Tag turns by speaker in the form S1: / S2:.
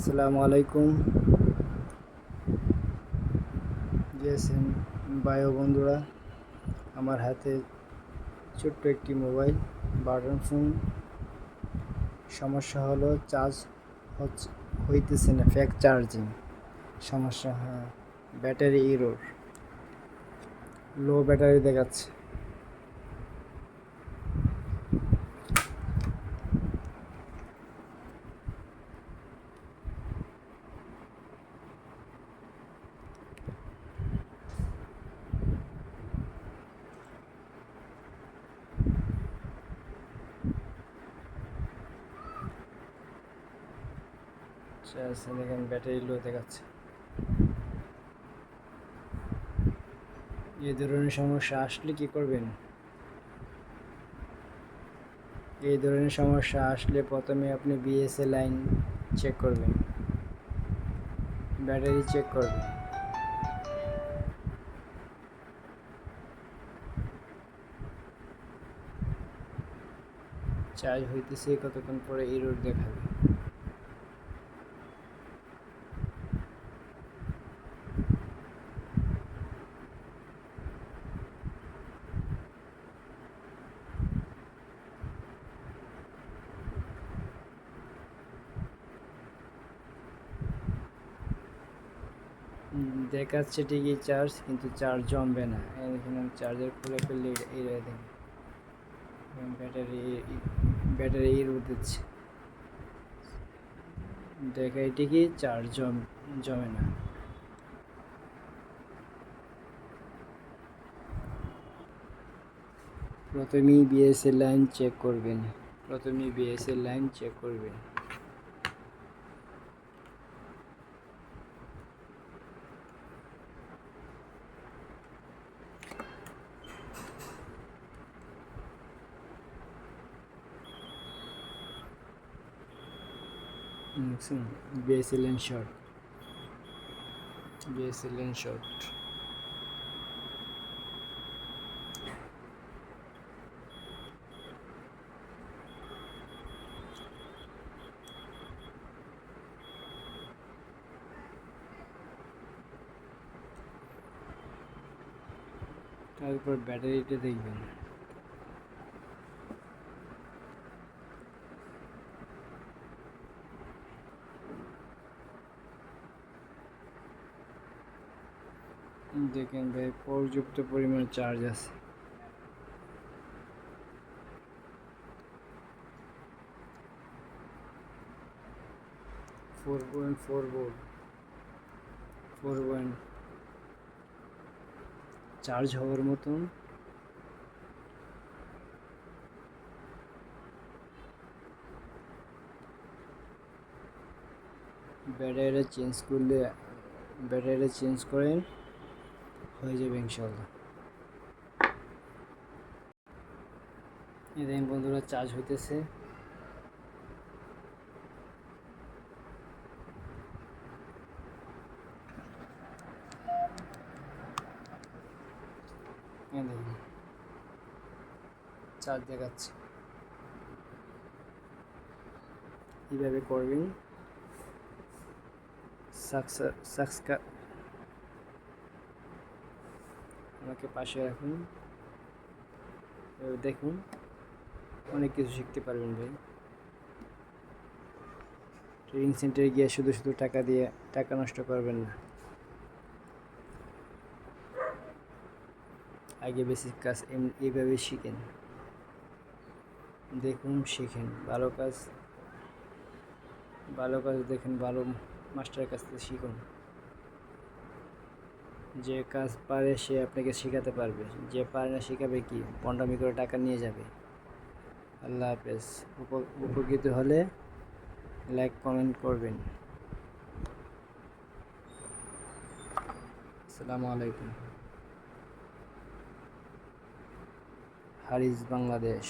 S1: আসসালামু আলাইকুম। জিএসএম ভাই ও বন্ধুরা, আমার হাতে ছোট্ট একটি মোবাইল বাটন ফোন। সমস্যা হলো চার্জ হইতেছে না, ফেক চার্জিং সমস্যা। হ্যাঁ, ব্যাটারি ইরোর, লো ব্যাটারি দেখাচ্ছে। দেখেন ব্যাটারি লো দেখাচ্ছে। এই ধরনের সমস্যা আসলে কি করবেন? এই ধরনের সমস্যা আসলে প্রথমে আপনি বিএসএ লাইন চেক করবেন, ব্যাটারি চেক করবেন। চার্জ হইতেছে, কতক্ষণ পরে ইরোর দেখাবে। দেখাচ্ছে ঠিকই চার্জ, কিন্তু চার্জ জমবে না। এখানে চার্জার খুলে ফেললে এই দেখেন ব্যাটারি ব্যাটারি ইরোর দিচ্ছে। দেখায় ঠিকই চার্জ জমে না। প্রথমেই বিএসএল লাইন চেক করবেন। BSL line short. তারপর ব্যাটারিটা দেখবেন। দেখেন ভাই, পর্যাপ্ত পরিমাণ চার্জ আছে। ফোর পয়েন্ট চার্জ হওয়ার মতন। ব্যাটারিটা চেঞ্জ করেন, হয়ে যাবে ইনশাল্লাহ। এই দেখেন বন্ধুরা, চার্জ হইতেছে। এই দেখেন চার্জ দেখাচ্ছে। এইভাবে করবেন। আমাকে পাশে রাখুন, দেখুন, অনেক কিছু শিখতে পারবেন ভাই। ট্রেনিং সেন্টারে গিয়ে শুধু টাকা নষ্ট করবেন না। আগে বেসিক কাজ এইভাবে শিখেন, দেখুন, শিখেন। ভালো কাজ দেখেন, ভালো মাস্টারের কাছ থেকে শিখুন। যে কাজ পারে সে আপনাকে শেখাতে পারবে, যে পারে না শেখাবে কি? পন্ডামি করে টাকা নিয়ে যাবে। আল্লাহ হাফেজ। উপকৃত হলে লাইক কমেন্ট করবেন। আসসালামু আলাইকুম। হারিস বাংলাদেশ।